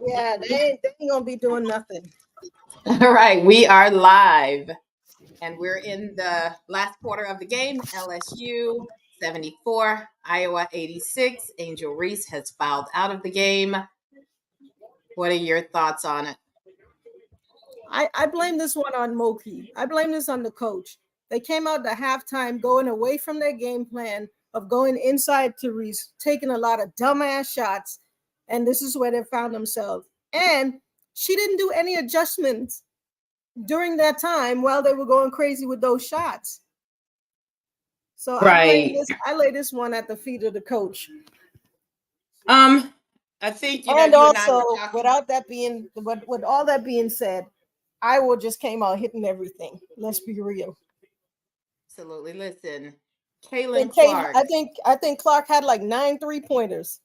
Yeah, they ain't gonna be doing nothing. All right, we are live, and we're in the last quarter of the game. LSU 74, Iowa 86. Angel Reese has fouled out of the game. What are your thoughts on it? I blame this one on Moki. I blame this on the coach. They came out at halftime going away from their game plan of going inside to Reese, taking a lot of dumbass shots, and this is where they found themselves. And she didn't do any adjustments during that time while they were going crazy with those shots. So Right. I lay this one at the feet of the coach. I think And you and I also, were talking. with all that being said, Iowa just came out hitting everything. Let's be real. Absolutely. Listen, Kaylin Clark. I think Clark had like 9 3-pointers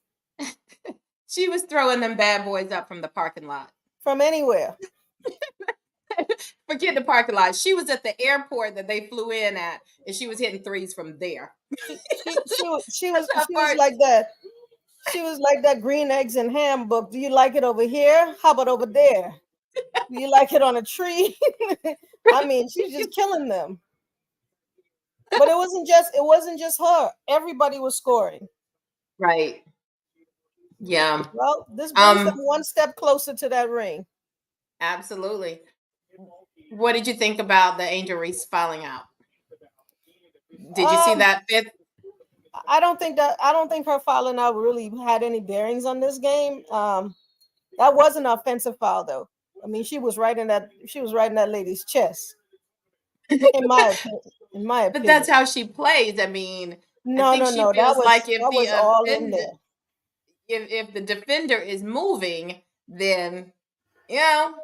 She was throwing them bad boys up from the parking lot. from anywhere. Forget the parking lot. She was at the airport that they flew in at, and she was hitting threes from there. She That's how was far. like that. She was like that green eggs and ham book. Do you like it over here? How about over there? Do you like it on a tree? I mean, she's just killing them. But it wasn't just her. Everybody was scoring. Right. Yeah. Well, this brings them one step closer to that ring. Absolutely. What did you think about the Angel Reese falling out? Did you see that fifth? I don't think her fouling out really had any bearings on this game. That was an offensive foul though. I mean, she was right in that lady's chest. In my opinion. But that's how she plays. I mean, No, I think no, she no. feels like if That the was all in offender, there. if the defender is moving, then you know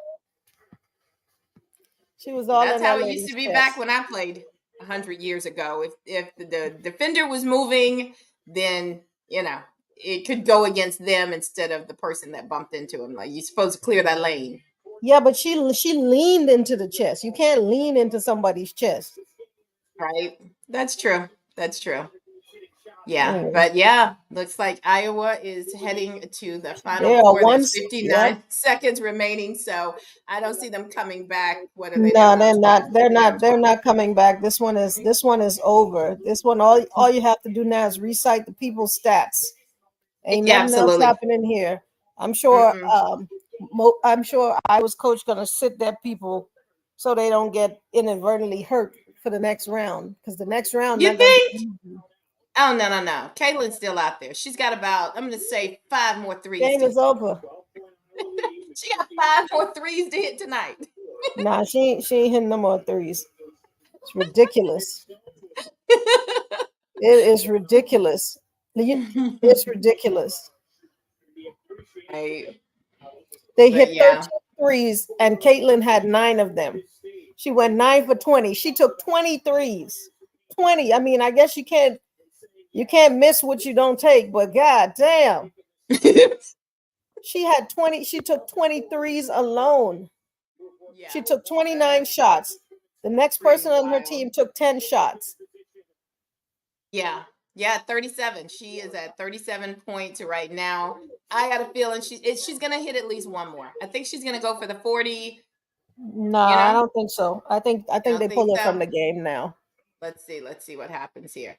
She was all that's in how that it used lady's to be chest. back when I played 100 years ago. If the defender was moving, then it could go against them instead of the person that bumped into him. Like you're supposed to clear that lane. Yeah, but she leaned into the chest. You can't lean into somebody's chest. Right. That's true. That's true. Yeah, Anyway, but yeah, looks like Iowa is heading to the final they are four. There's once. Yep. 59 seconds remaining, so I don't see them coming back. What are they No, down they're 12? not. They're down They're 12. not coming back. This one is over. This one, all you have to do now is recite the people's stats. Ain't Yeah, nothing else absolutely. happening here. I'm sure. Mm-mm. I'm sure I was coach gonna sit their people so they don't get inadvertently hurt for the next round because the next round You not gonna be think? easy. Oh no, no, no. Caitlin's still out there. She's got about, I'm gonna say 5 more threes Game to is over. she got 5 more threes to hit tonight. Nah, she ain't hitting no more threes. It's ridiculous. It is ridiculous. It's ridiculous. Right. They But hit yeah. 13 threes, and Caitlin had 9 of them. She went 9 for 20. She took 20 threes. 20. I mean, I guess you can't miss what you don't take, but god damn. She had 20, she took 23s alone. Yeah. She took 29 shots. The next Pretty person on her wild. team took 10 shots. Yeah. Yeah, 37. She is at 37 points right now. I got a feeling she's gonna hit at least one more. I think she's gonna go for the 40. No, You I know, don't think so. I think I don't they think pull her from so. the game now. Let's see. Let's see what happens here.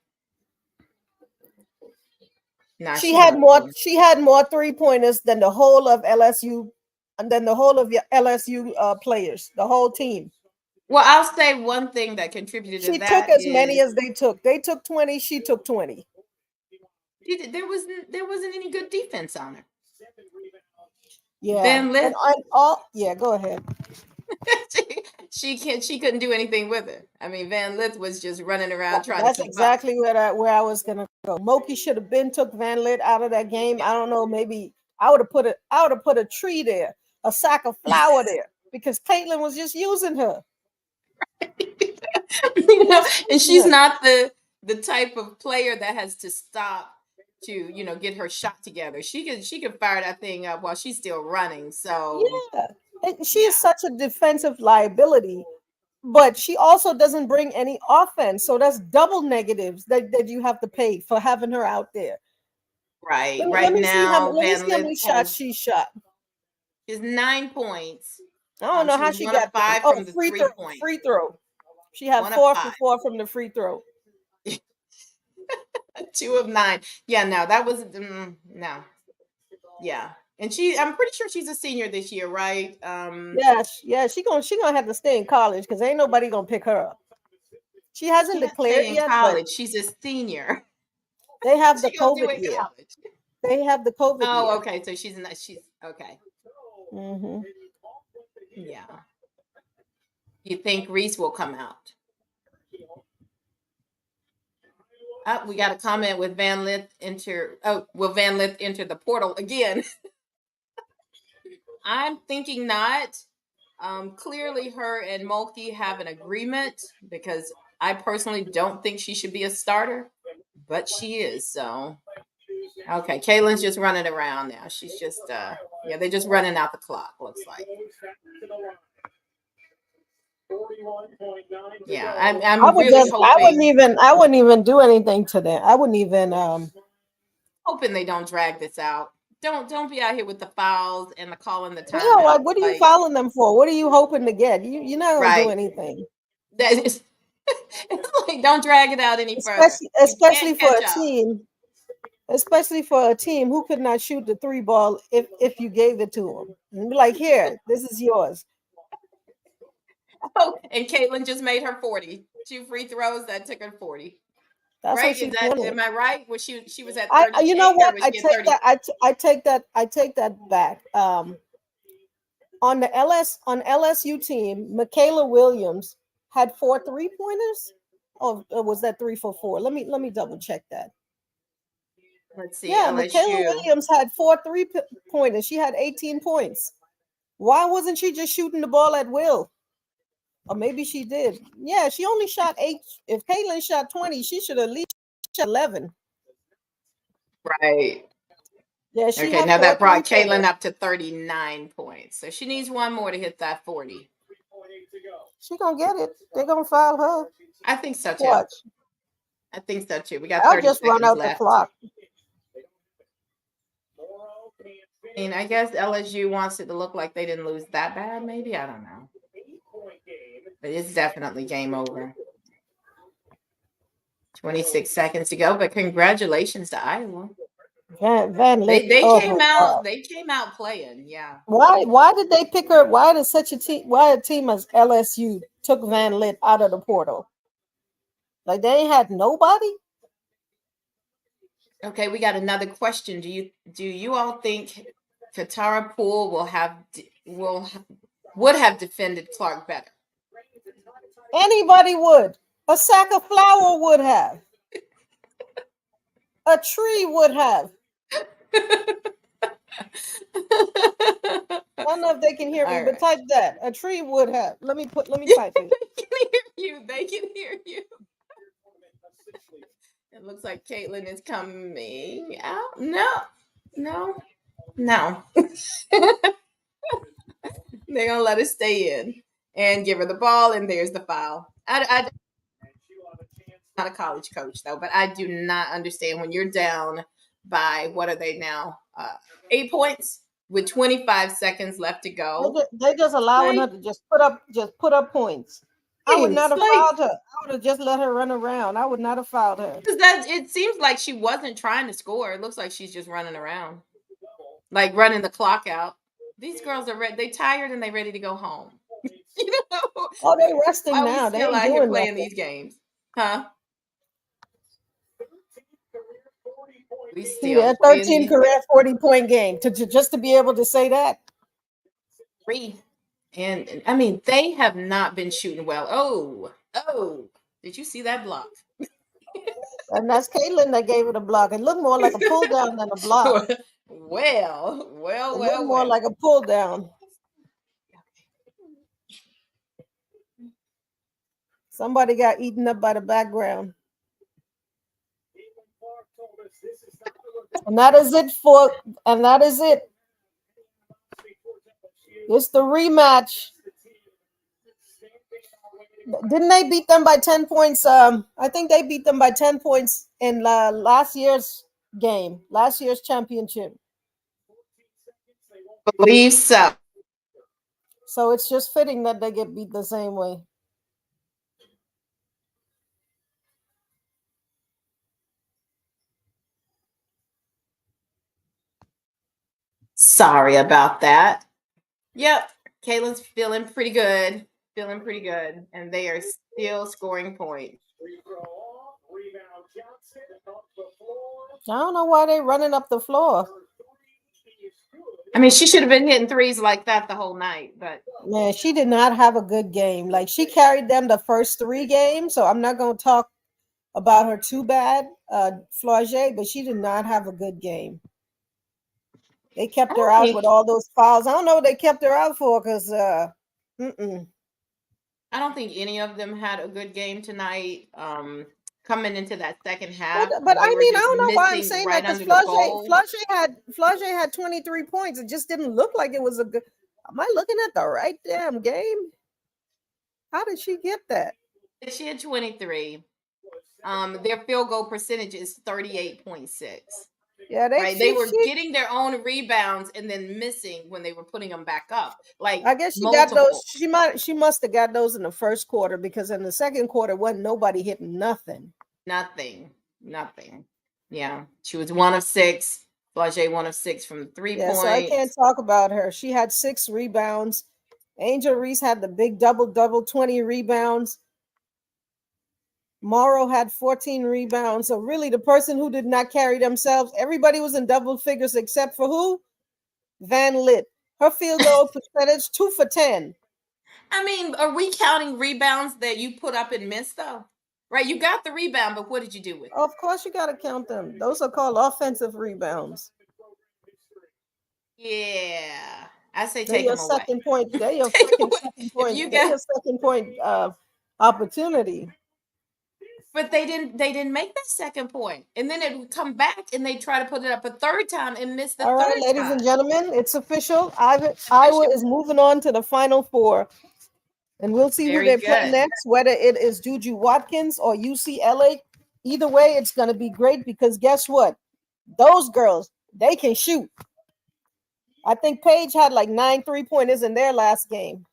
Nah, She she had won't. more 3-pointers than the whole of LSU and then the whole of your LSU players, the whole team. Well, I'll say one thing that contributed to She took that as many is as they took. They took 20, she took 20. there wasn't any good defense on her. Yeah. Van Lith, And all yeah, go ahead. she couldn't do anything with it. I mean, Van Lith was just running around trying to That's keep up. exactly where I was gonna go. Moki should have been took Van Lit out of that game. I don't know, maybe I would have put a tree there, a sack of flour there, because Caitlin was just using her. And she's not the type of player that has to stop to get her shot together. She can fire that thing up while she's still running. So Yeah. And she yeah, is such a defensive liability, but she also doesn't bring any offense. So that's double negatives that you have to pay for having her out there. Right. Let me Right let me see how now, let me Van see how Lith many shots has she shot. is 9 points. I don't know She how was she 1 of got them. 5 Oh, from the free throw, 3-point. free throw. She had 1 of 4 5. for 4 from the free throw. 2 of 9. Yeah, no, that was no. Yeah. And I'm pretty sure she's a senior this year, right? Yeah, she gonna have to stay in college because ain't nobody gonna pick her up. She hasn't Can't declared stay in yet, but college. She's a senior. they have the She gonna do COVID in year. college. They have the COVID Oh, year. okay. So she's okay. Mm-hmm. Yeah. You think Reese will come out? We got a comment with Van Lith enter. Oh, will Van Lith enter the portal again? I'm thinking not. Clearly, her and Mulkey have an agreement because I personally don't think she should be a starter, but she is. So, okay, Kaylin's just running around now. She's just, yeah, they're just running out the clock. Looks like. Yeah, I'm really hoping. I wouldn't even do anything to them. I wouldn't even Hoping they don't drag this out. Don't be out here with the fouls and the calling the yeah, timeout. what are you fouling them for? What are you hoping to get? You're not gonna do Right. anything. That is, it's like don't drag it out any further. Especially You especially can't for catch a up. team, especially for a team who could not shoot the 3 ball if you gave it to them. And be like, here, this is yours. Oh, and Caitlin just made her 40. 2 free throws that took her 40. That's what Right? Is she's that doing. am I right? Was she was at You know 38 or what? was I she at take 30? that. I take that back. On the LSU team, Michaela Williams had 4 3-pointers. Or was that 3 for 4? Let me double check that. Let's see, Yeah, Michaela LSU. Williams had 4 3-pointers. She had 18 points. Why wasn't she just shooting the ball at will? Or maybe she did. Yeah, she only shot 8. If Caitlin shot 20, she should at least shot 11. Right. Yeah, she Okay, had now 4 that brought 3-pointers. Caitlin up to 39 points. So she needs one more to hit that 40. She gonna get it. They're gonna foul her. I think so too. Watch. I think so too. We got I'll 30 just run seconds out the left. clock. And I guess LSU wants it to look like they didn't lose that bad, maybe. I don't know. But it's definitely game over. 26 seconds to go, but congratulations to Iowa. Van Lith. They Oh came my out, God. they came out playing, yeah. Why did they pick her? Why did such a team? Why a team as LSU took Van Lith out of the portal? Like they ain't had nobody. Okay, we got another question. Do you all think Katara Poole would have defended Clark better? Anybody would. A sack of flour would have. A tree would have. I don't know if they can hear me, All but right. type that. A tree would have. Let me type it. They can hear you. They can hear you. It looks like Caitlin is coming out. No. They're gonna let us stay in and give her the ball, and there's the foul. I'm not a college coach though, but I do not understand when you're down by what are they now? 8 points with 25 seconds left to go. They just allowing her Like, to just put up points. I would not please, have like, fouled her. I would have just let her run around. I would not have fouled her. because that it seems like she wasn't trying to score. It looks like she's just running around, like running the clock out. These girls are they tired and they ready to go home. You know, Oh, they resting why are we now. They still ain't out here doing playing nothing. these games, huh? We still Yeah, playing 13 these games. career 40-point game just to be able to say that. Three. And I mean, they have not been shooting well. Oh, did you see that block? And that's Caitlin that gave it a block. It looked more like a pull down than a block. It looked more Well. like a pull down. Somebody got eaten up by the background. And that is it. It's the rematch. Didn't they beat them by 10 points? I think they beat them by 10 points in last year's game, last year's championship. Believe so. So it's just fitting that they get beat the same way. Sorry about that. Yep, Caitlin's feeling pretty good. And they are still scoring points. I don't know why they're running up the floor. I mean, she should have been hitting threes like that the whole night, but Man, she did not have a good game. Like she carried them the first 3 games, so I'm not going to talk about her too bad, Flauget, but she did not have a good game. They kept her out with all those fouls. I don't know what they kept her out for because I don't think any of them had a good game tonight. Coming into that second half, but I they were mean, I just don't know why I'm missing saying right that because under the goal. Flauget had 23 points. It just didn't look like it was a good. Am I looking at the right damn game? How did she get that? She had 23. Their field goal percentage is 38.6. Yeah, They were getting their own rebounds and then missing when they were putting them back up. Like I guess she got those. She must have got those in the first quarter because in the second quarter wasn't nobody hitting nothing. Nothing. Yeah, she was 1 of 6. Flauget 1 of 6 from 3 points. So I can't talk about her. She had 6 rebounds. Angel Reese had the big double, 20 rebounds. Morrow had 14 rebounds. So really the person who did not carry themselves, everybody was in double figures except for who? Van Lit. Her field goal percentage 2 for 10. I mean, are we counting rebounds that you put up and missed though? Right, you got the rebound, but what did you do with it? Of course you got to count them. Those are called offensive rebounds. Yeah. I say take them away. Second point. They're your second point. They're your second point opportunity. But they didn't make that second point. And then it would come back and they try to put it up a third time and miss the third time. Ladies and gentlemen, it's official. Iowa is moving on to the Final Four. And we'll see who they play next, whether it is Juju Watkins or UCLA. Either way, it's going to be great because guess what? Those girls, they can shoot. I think Paige had like 9 3-pointers in their last game.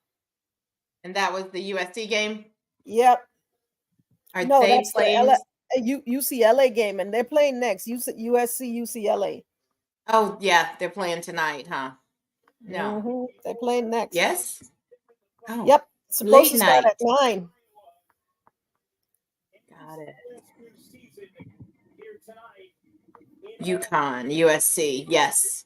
And that was the USC game? Yep. No, that's the UCLA game, and they're playing next. USC, UCLA. Oh, yeah, they're playing tonight, huh? No. Mm-hmm. They're playing next. Yes? Oh, yep. Supposed to start at 9. Got it. UConn, USC, yes.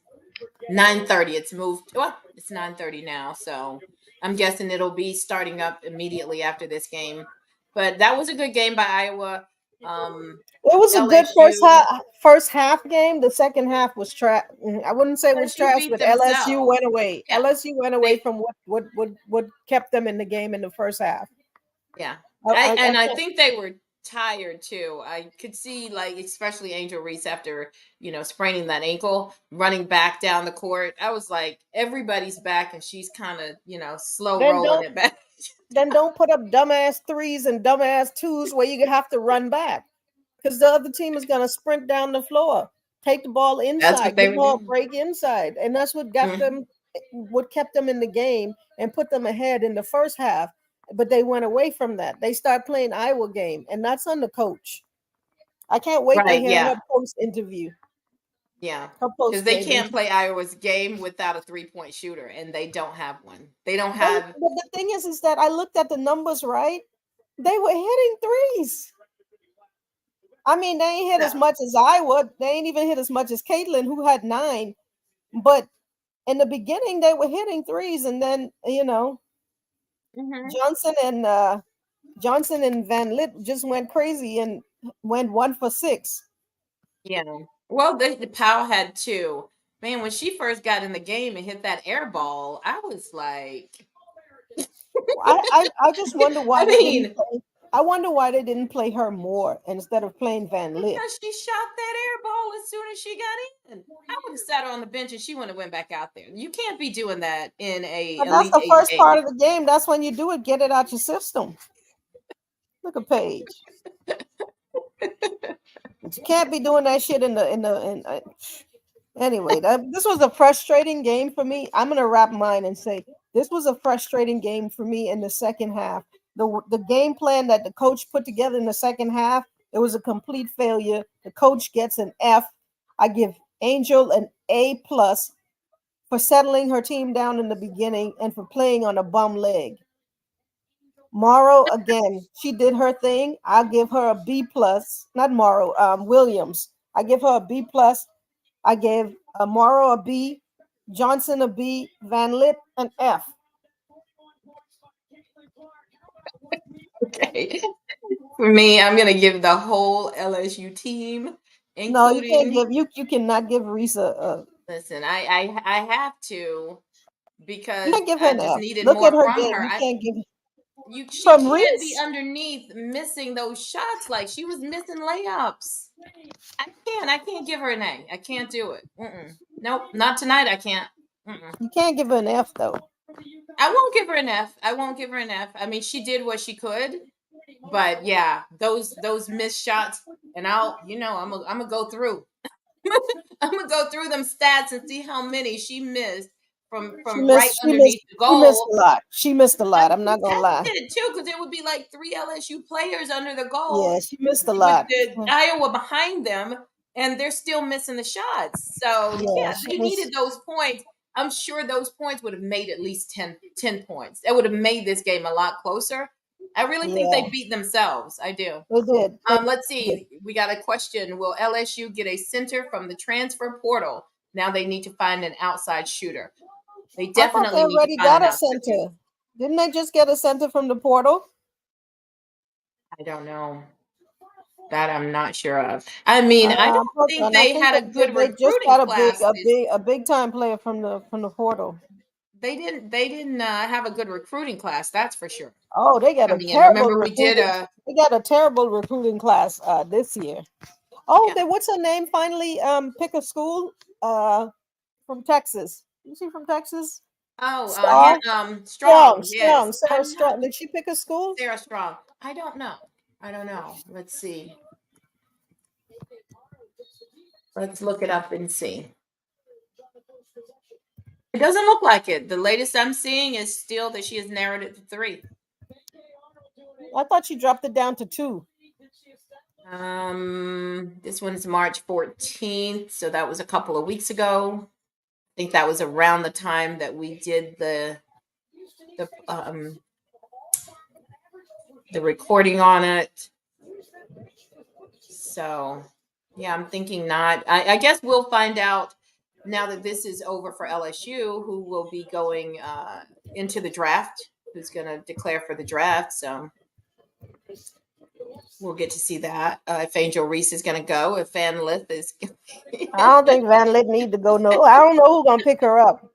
9:30. It's moved. Well, it's 9:30 now, so I'm guessing it'll be starting up immediately after this game. But that was a good game by Iowa. It was a good first half game. The second half was trash. I wouldn't say it was trash, but LSU went away. Yeah. LSU went away from what kept them in the game in the first half. Yeah, I think they were tired too. I could see, like, especially Angel Reese after spraining that ankle, running back down the court. I was like, everybody's back, and she's kind of slow rolling it back. Then don't put up dumbass 3s and dumbass 2s where you have to run back because the other team is going to sprint down the floor, take the ball inside, give them a break inside, and that's what got them, what kept them in the game and put them ahead in the first half. But they went away from that. They start playing Iowa game, and that's on the coach. I can't wait to hear her post interview. Yeah, because they can't play Iowa's game without a 3-point shooter, and they don't have one. They don't have. But the thing is that I looked at the numbers, right? They were hitting 3s. I mean, they ain't hit as much as Iowa. They ain't even hit as much as Caitlin, who had 9. But in the beginning, they were hitting 3s, and then Johnson and Van Lit just went crazy and went 1 for 6. Yeah. Well, the Powell had 2. Man, when she first got in the game and hit that air ball, I was like, I just wonder why. I wonder why they didn't play her more instead of playing Van Lit. Because she shot that air ball as soon as she got in. I would have sat her on the bench and she wouldn't have went back out there. You can't be doing that in a. That's the first part of the game. That's when you do it. Get it out your system. Look at Paige. But you can't be doing that shit anyway. This was a frustrating game for me. I'm gonna wrap mine and say this was a frustrating game for me in the second half. The game plan that the coach put together in the second half, it was a complete failure. The coach gets an F. I give Angel an A+ for settling her team down in the beginning and for playing on a bum leg. Morrow again, she did her thing. I'll give her a B+. Not Morrow, Williams. I give her a B+. I gave Morrow a B, Johnson a B, Van Lit an F. Okay. For me, I'm gonna give the whole LSU team, No, you can't including. give you cannot give Risa a. Listen, I have to You because can't give her I an just F. needed Look at more her from game. her. You can't give She from can't be Reese. underneath missing those shots. Like she was missing layups. I can't give her an A. I can't do it. Nope, not tonight. I can't. You can't give her an F though. I won't give her an F. I won't give her an F. I mean, she did what she could, but yeah, those missed shots, and I'm gonna go through. I'm gonna go through them stats and see how many she missed She from right missed. She missed. underneath the She missed goal. a lot. She missed a I lot. I'm not gonna lie. contested too because there would be like 3 LSU players under the goal Yeah, she missed a with lot. the Iowa behind them, and they're still missing the shots. So Yeah, yeah, she they missed. needed those points. I'm sure those points would have made at least 10 points. That would have made this game a lot closer. I really think Yeah, they beat themselves. I do. they did. They Let's did. see. We got a question. Will LSU get a center from the transfer portal? Now they need to find an outside shooter. They I thought they definitely need to already find got an a outside shooter. center. Didn't they just get a center from the portal? I don't know. That I'm not sure of. I mean, I don't Hold think on. I they think had a good they just recruiting got class this. a big time player from the portal. They didn't have a good recruiting class. That's for sure. Oh, they got a Coming in. terrible Remember, we did recruiting. a They got a terrible recruiting class this year. Oh, yeah. what's her name? Finally, pick a school. From Texas. Is she from Texas? Oh, Star Strong. Strong. Yes, Sarah I'm not Strong. Did she pick a school? Sarah Strong. I don't know. I don't know. Let's see. Let's look it up and see. It doesn't look like it. The latest I'm seeing is still that she has narrowed it to 3. I thought she dropped it down to 2. This one's March 14th, so that was a couple of weeks ago. I think that was around the time that we did the um the recording on it. So yeah, I'm thinking not. I guess we'll find out now that this is over for LSU, who will be going into the draft, who's going to declare for the draft. So we'll get to see that. If Angel Reese is going to go, if Van Lith is. I don't think Van Lit need to go. No, I don't know who's gonna pick her up.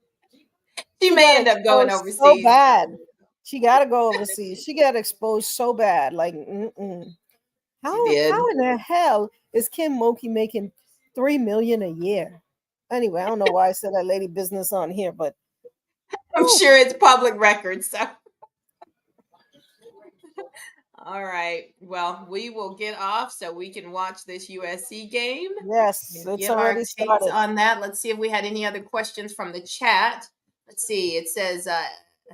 She She may got end up going exposed so overseas. bad. She got to go overseas. She got exposed so bad. Like, She did. how in the hell is Kim Mulkey making $3 million a year? Anyway, I don't know why I said that lady business on here, but I'm whew, sure it's public record. So. All right. Well, we will get off so we can watch this USC game yes, and it's give our already takes started. on that. Let's see if we had any other questions from the chat. Let's see. It says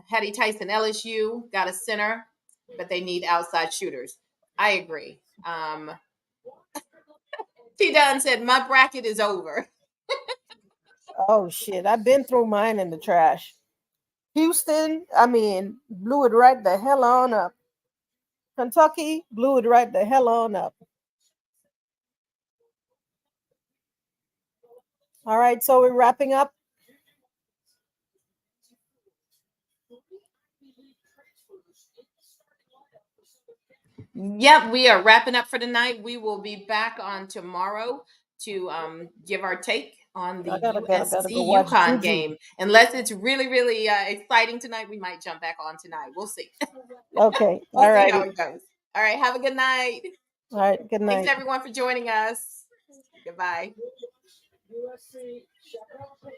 Hattie Tyson, LSU got a center, but they need outside shooters. I agree. T. Dunn said, my bracket is over. Oh shit, I've been through mine in the trash. Houston, I mean, blew it right the hell on up. Kentucky blew it right the hell on up. All right, so we're wrapping up. Yep, we are wrapping up for tonight. We will be back on tomorrow to give our take on the Gotta go USC watch UConn Juju. game. Unless it's really, really exciting tonight, we might jump back on tonight. We'll see. Okay, We'll all see how righty. it goes. All right, have a good night. All right, good Thanks night. everyone for joining us. Goodbye.